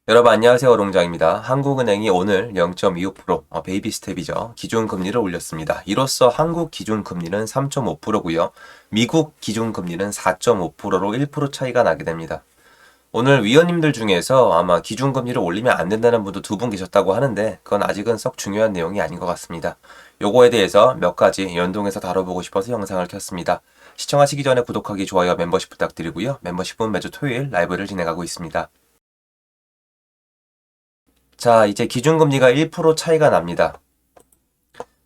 여러분 안녕하세요. 롱장입니다. 한국은행이 오늘 0.25% 베이비 스텝이죠. 기준금리를 올렸습니다. 이로써 한국 기준금리는 3.5%고요. 미국 기준금리는 4.5%로 1% 차이가 나게 됩니다. 오늘 위원님들 중에서 아마 기준금리를 올리면 안 된다는 분도 두 분 계셨다고 하는데 그건 아직은 썩 중요한 내용이 아닌 것 같습니다. 요거에 대해서 몇 가지 연동해서 다뤄보고 싶어서 영상을 켰습니다. 시청하시기 전에 구독하기, 좋아요, 멤버십 부탁드리고요. 멤버십은 매주 토요일 라이브를 진행하고 있습니다. 자, 이제 기준금리가 1% 차이가 납니다.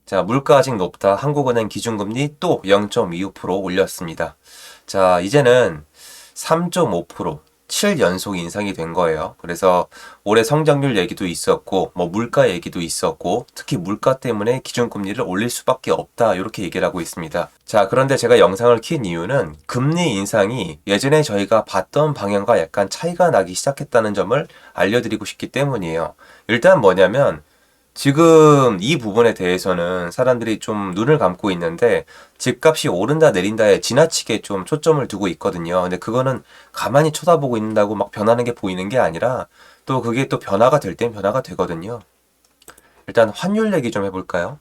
자, 물가 아직 높다. 한국은행 기준금리 또 0.25% 올렸습니다. 자, 이제는 3.5%, 7연속 인상이 된 거예요. 그래서 올해 성장률 얘기도 있었고, 물가 얘기도 있었고, 특히 물가 때문에 기준금리를 올릴 수밖에 없다. 이렇게 얘기를 하고 있습니다. 자, 그런데 제가 영상을 킨 이유는 금리 인상이 예전에 저희가 봤던 방향과 약간 차이가 나기 시작했다는 점을 알려드리고 싶기 때문이에요. 일단 뭐냐면, 지금 이 부분에 대해서는 사람들이 좀 눈을 감고 있는데 집값이 오른다 내린다에 지나치게 좀 초점을 두고 있거든요. 근데 그거는 가만히 쳐다보고 있는다고 막 변하는 게 보이는 게 아니라 또 그게 또 변화가 될 땐 변화가 되거든요. 일단 환율 얘기 좀 해볼까요?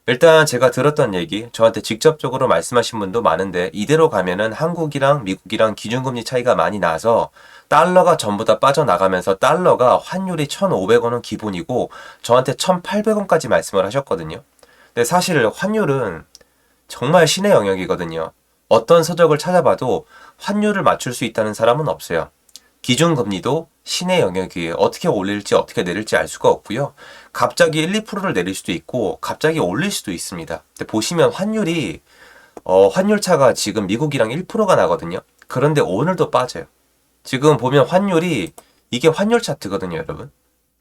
일단 제가 들었던 얘기, 저한테 직접적으로 말씀하신 분도 많은데 이대로 가면은 한국이랑 미국이랑 기준금리 차이가 많이 나서 달러가 전부 다 빠져나가면서 달러가 환율이 1,500원은 기본이고 저한테 1,800원까지 말씀을 하셨거든요. 근데 사실 환율은 정말 신의 영역이거든요. 어떤 서적을 찾아봐도 환율을 맞출 수 있다는 사람은 없어요. 기준금리도 신의 영역이에요. 어떻게 올릴지 어떻게 내릴지 알 수가 없고요. 갑자기 1, 2%를 내릴 수도 있고 갑자기 올릴 수도 있습니다. 근데 보시면 환율이 환율차가 지금 미국이랑 1%가 나거든요. 그런데 오늘도 빠져요. 지금 보면 환율이 이게 환율 차트거든요, 여러분.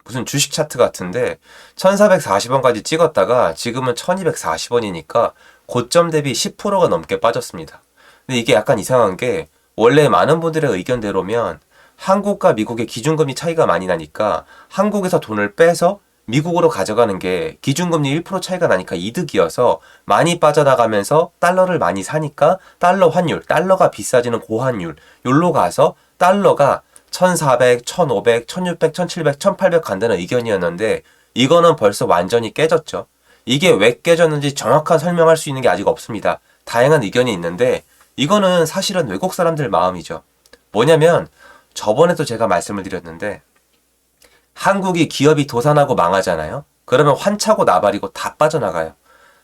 무슨 주식 차트 같은데 1440원까지 찍었다가 지금은 1240원이니까 고점 대비 10%가 넘게 빠졌습니다. 근데 이게 약간 이상한 게 원래 많은 분들의 의견대로면 한국과 미국의 기준금리 차이가 많이 나니까 한국에서 돈을 빼서 미국으로 가져가는 게 기준금리 1% 차이가 나니까 이득이어서 많이 빠져나가면서 달러를 많이 사니까 달러 환율, 달러가 비싸지는 고환율, 요로 가서 달러가 1400, 1500, 1600, 1700, 1800 간다는 의견이었는데 이거는 벌써 완전히 깨졌죠. 이게 왜 깨졌는지 정확한 설명할 수 있는 게 아직 없습니다. 다양한 의견이 있는데 이거는 사실은 외국 사람들 마음이죠. 뭐냐면 저번에도 제가 말씀을 드렸는데 한국이 기업이 도산하고 망하잖아요. 그러면 환차고 나발이고 다 빠져나가요.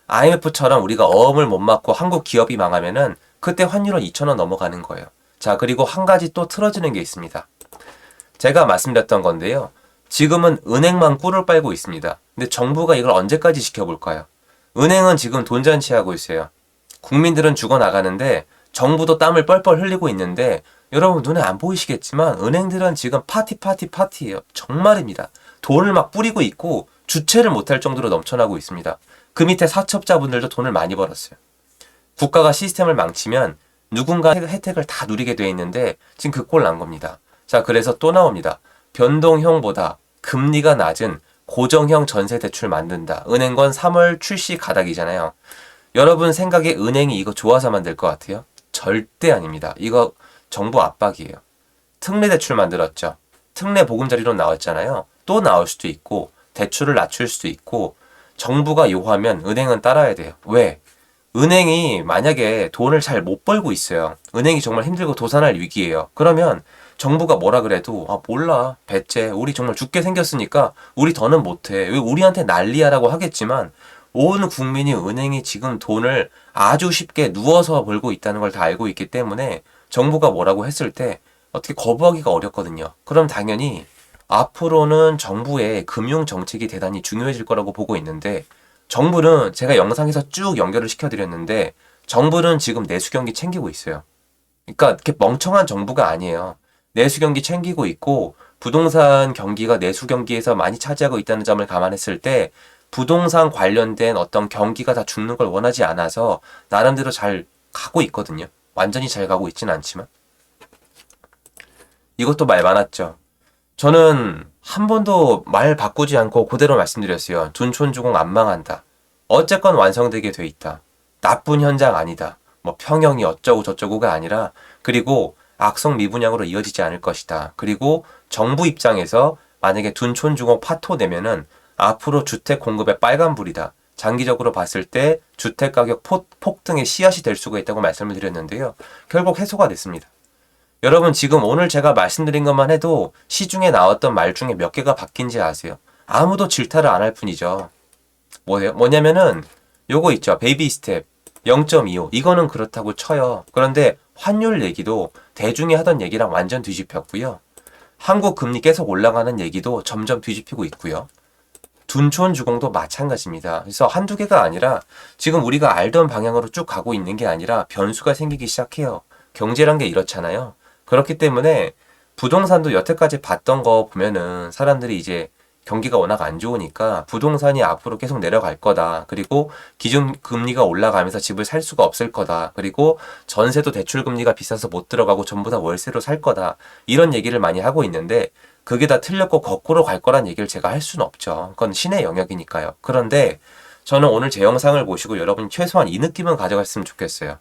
IMF처럼 우리가 어음을 못 맞고 한국 기업이 망하면은 그때 환율은 2,000원 넘어가는 거예요. 자, 그리고 한 가지 또 틀어지는 게 있습니다. 제가 말씀드렸던 건데요. 지금은 은행만 꿀을 빨고 있습니다. 근데 정부가 이걸 언제까지 지켜볼까요? 은행은 지금 돈잔치하고 있어요. 국민들은 죽어나가는데 정부도 땀을 뻘뻘 흘리고 있는데 여러분 눈에 안 보이시겠지만 은행들은 지금 파티예요. 정말입니다. 돈을 막 뿌리고 있고 주체를 못할 정도로 넘쳐나고 있습니다. 그 밑에 사첩자분들도 돈을 많이 벌었어요. 국가가 시스템을 망치면 누군가 혜택을 다 누리게 돼 있는데 지금 그 꼴 난 겁니다. 자, 그래서 또 나옵니다. 변동형보다 금리가 낮은 고정형 전세 대출 만든다. 은행권 3월 출시 가닥이잖아요. 여러분 생각에 은행이 이거 좋아서 만들 것 같아요? 절대 아닙니다. 이거 정부 압박이에요. 특례 대출 만들었죠. 특례 보금자리로 나왔잖아요. 또 나올 수도 있고 대출을 낮출 수도 있고 정부가 요하면 은행은 따라야 돼요. 왜? 은행이 만약에 돈을 잘 못 벌고 있어요. 은행이 정말 힘들고 도산할 위기예요. 그러면 정부가 뭐라 그래도 몰라 배째 우리 정말 죽게 생겼으니까 우리 더는 못해. 왜 우리한테 난리야라고 하겠지만 온 국민이 은행이 지금 돈을 아주 쉽게 누워서 벌고 있다는 걸 다 알고 있기 때문에 정부가 뭐라고 했을 때 어떻게 거부하기가 어렵거든요. 그럼 당연히 앞으로는 정부의 금융 정책이 대단히 중요해질 거라고 보고 있는데 정부는 제가 영상에서 쭉 연결을 시켜드렸는데 정부는 지금 내수 경기 챙기고 있어요. 그러니까 이렇게 멍청한 정부가 아니에요. 내수 경기 챙기고 있고 부동산 경기가 내수 경기에서 많이 차지하고 있다는 점을 감안했을 때 부동산 관련된 어떤 경기가 다 죽는 걸 원하지 않아서 나름대로 잘 가고 있거든요. 완전히 잘 가고 있진 않지만. 이것도 말 많았죠. 저는 한 번도 말 바꾸지 않고 그대로 말씀드렸어요. 둔촌주공 안 망한다. 어쨌건 완성되게 돼 있다. 나쁜 현장 아니다. 평형이 어쩌고 저쩌고가 아니라 그리고 악성 미분양으로 이어지지 않을 것이다. 그리고 정부 입장에서 만약에 둔촌주공 파토 내면은 앞으로 주택 공급에 빨간불이다. 장기적으로 봤을 때 주택가격 폭등의 씨앗이 될 수가 있다고 말씀을 드렸는데요. 결국 해소가 됐습니다. 여러분 지금 오늘 제가 말씀드린 것만 해도 시중에 나왔던 말 중에 몇 개가 바뀐지 아세요? 아무도 질타를 안 할 뿐이죠. 뭐냐면은 요거 있죠. 베이비 스텝 0.25 이거는 그렇다고 쳐요. 그런데 환율 얘기도 대중이 하던 얘기랑 완전 뒤집혔고요. 한국 금리 계속 올라가는 얘기도 점점 뒤집히고 있고요. 둔촌 주공도 마찬가지입니다. 그래서 한두 개가 아니라 지금 우리가 알던 방향으로 쭉 가고 있는 게 아니라 변수가 생기기 시작해요. 경제란 게 이렇잖아요. 그렇기 때문에 부동산도 여태까지 봤던 거 보면은 사람들이 이제 경기가 워낙 안 좋으니까 부동산이 앞으로 계속 내려갈 거다. 그리고 기준 금리가 올라가면서 집을 살 수가 없을 거다. 그리고 전세도 대출 금리가 비싸서 못 들어가고 전부 다 월세로 살 거다. 이런 얘기를 많이 하고 있는데 그게 다 틀렸고 거꾸로 갈 거란 얘기를 제가 할 수는 없죠. 그건 신의 영역이니까요. 그런데 저는 오늘 제 영상을 보시고 여러분이 최소한 이 느낌은 가져갔으면 좋겠어요.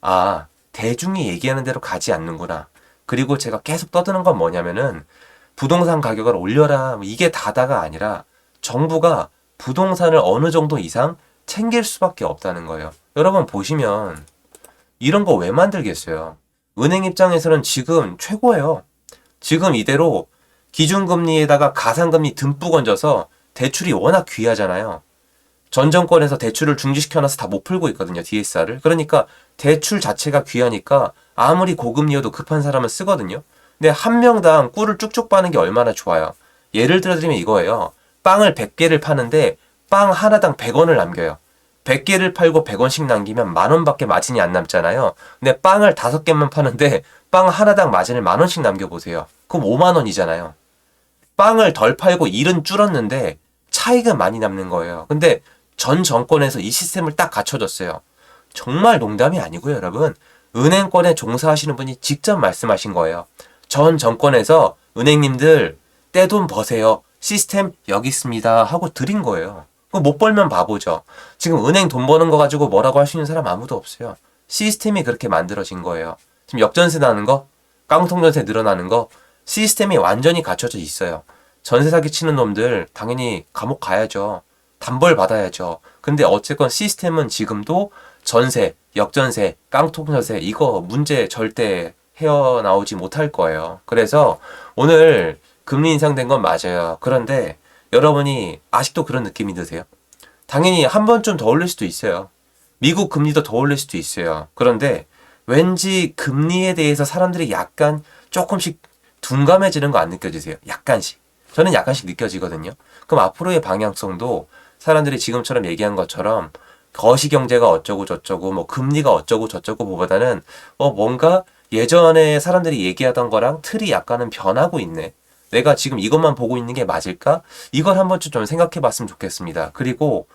아, 대중이 얘기하는 대로 가지 않는구나. 그리고 제가 계속 떠드는 건 뭐냐면은 부동산 가격을 올려라. 이게 다다가 아니라 정부가 부동산을 어느 정도 이상 챙길 수밖에 없다는 거예요. 여러분 보시면 이런 거 왜 만들겠어요? 은행 입장에서는 지금 최고예요. 지금 이대로 기준금리에다가 가산금리 듬뿍 얹어서 대출이 워낙 귀하잖아요. 전 정권에서 대출을 중지시켜놔서 다 못 풀고 있거든요. DSR을. 그러니까 대출 자체가 귀하니까 아무리 고금리여도 급한 사람은 쓰거든요. 근데 한 명당 꿀을 쭉쭉 빠는 게 얼마나 좋아요. 예를 들어 드리면 이거예요. 빵을 100개를 파는데 빵 하나당 100원을 남겨요. 100개를 팔고 100원씩 남기면 만 원밖에 마진이 안 남잖아요. 근데 빵을 5개만 파는데 빵 하나당 마진을 만 원씩 남겨보세요. 그럼 5만 원이잖아요. 빵을 덜 팔고 일은 줄었는데 차이가 많이 남는 거예요. 근데 전 정권에서 이 시스템을 딱 갖춰줬어요. 정말 농담이 아니고요, 여러분. 은행권에 종사하시는 분이 직접 말씀하신 거예요. 전 정권에서 은행님들 떼돈 버세요. 시스템 여기 있습니다. 하고 드린 거예요. 그거 못 벌면 바보죠. 지금 은행 돈 버는 거 가지고 뭐라고 할 수 있는 사람 아무도 없어요. 시스템이 그렇게 만들어진 거예요. 지금 역전세 나는 거, 깡통전세 늘어나는 거, 시스템이 완전히 갖춰져 있어요. 전세 사기 치는 놈들 당연히 감옥 가야죠. 단벌 받아야죠. 근데 어쨌건 시스템은 지금도 전세, 역전세, 깡통전세 이거 문제 절대 헤어나오지 못할 거예요. 그래서 오늘 금리 인상된 건 맞아요. 그런데 여러분이 아직도 그런 느낌이 드세요? 당연히 한 번쯤 더 올릴 수도 있어요. 미국 금리도 더 올릴 수도 있어요. 그런데 왠지 금리에 대해서 사람들이 약간 조금씩 둔감해지는 거 안 느껴지세요? 약간씩. 저는 약간씩 느껴지거든요. 그럼 앞으로의 방향성도 사람들이 지금처럼 얘기한 것처럼 거시경제가 어쩌고 저쩌고 뭐 금리가 어쩌고 저쩌고 보다는 뭔가 예전에 사람들이 얘기하던 거랑 틀이 약간은 변하고 있네. 내가 지금 이것만 보고 있는 게 맞을까? 이걸 한 번쯤 좀 생각해 봤으면 좋겠습니다. 그리고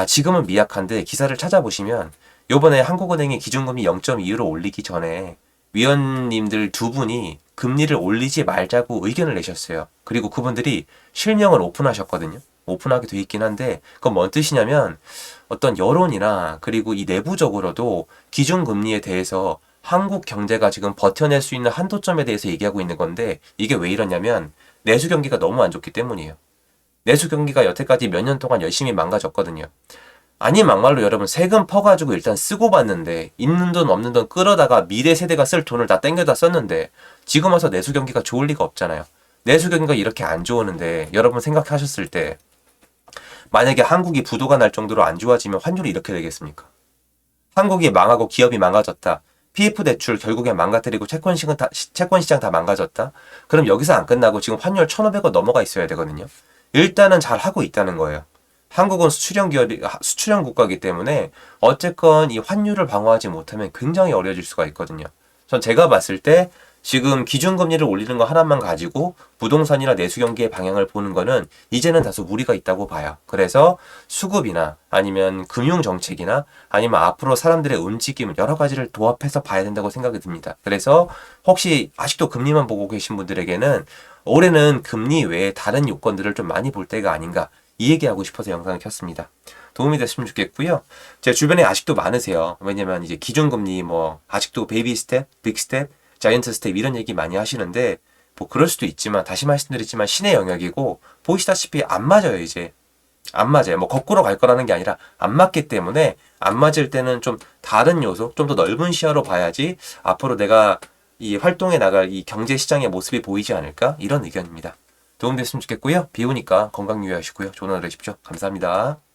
지금은 미약한데 기사를 찾아보시면 요번에 한국은행이 기준금리 0.25로 올리기 전에 위원님들 두 분이 금리를 올리지 말자고 의견을 내셨어요. 그리고 그분들이 실명을 오픈하셨거든요. 오픈하게 돼 있긴 한데 그건 뭔 뜻이냐면 어떤 여론이나 그리고 이 내부적으로도 기준금리에 대해서 한국 경제가 지금 버텨낼 수 있는 한도점에 대해서 얘기하고 있는 건데 이게 왜 이러냐면 내수 경기가 너무 안 좋기 때문이에요. 내수 경기가 여태까지 몇 년 동안 열심히 망가졌거든요. 아니 막말로 여러분 세금 퍼가지고 일단 쓰고 봤는데 있는 돈 없는 돈 끌어다가 미래 세대가 쓸 돈을 다 땡겨다 썼는데 지금 와서 내수 경기가 좋을 리가 없잖아요. 내수 경기가 이렇게 안 좋으는데 여러분 생각하셨을 때 만약에 한국이 부도가 날 정도로 안 좋아지면 환율이 이렇게 되겠습니까? 한국이 망하고 기업이 망가졌다. PF 대출 결국엔 망가뜨리고 채권 시장 다 망가졌다. 그럼 여기서 안 끝나고 지금 환율 1,500원 넘어가 있어야 되거든요. 일단은 잘 하고 있다는 거예요. 한국은 수출형 국가이기 때문에 어쨌건 이 환율을 방어하지 못하면 굉장히 어려워질 수가 있거든요. 전 제가 봤을 때 지금 기준금리를 올리는 거 하나만 가지고 부동산이나 내수 경기의 방향을 보는 거는 이제는 다소 무리가 있다고 봐요. 그래서 수급이나 아니면 금융 정책이나 아니면 앞으로 사람들의 움직임 여러 가지를 도합해서 봐야 된다고 생각이 듭니다. 그래서 혹시 아직도 금리만 보고 계신 분들에게는 올해는 금리 외에 다른 요건들을 좀 많이 볼 때가 아닌가 이 얘기하고 싶어서 영상을 켰습니다. 도움이 됐으면 좋겠고요. 제 주변에 아직도 많으세요. 왜냐면 이제 기준금리 아직도 베이비 스텝, 빅 스텝, 자이언트 스텝 이런 얘기 많이 하시는데 뭐 그럴 수도 있지만 다시 말씀드리지만 신의 영역이고 보시다시피 안 맞아요. 이제 안 맞아요. 뭐 거꾸로 갈 거라는 게 아니라 안 맞기 때문에 안 맞을 때는 좀 다른 요소, 좀 더 넓은 시야로 봐야지 앞으로 내가 이 활동해 나갈 이 경제 시장의 모습이 보이지 않을까? 이런 의견입니다. 도움됐으면 좋겠고요. 비 오니까 건강 유의하시고요. 좋은 하루 되십시오. 감사합니다.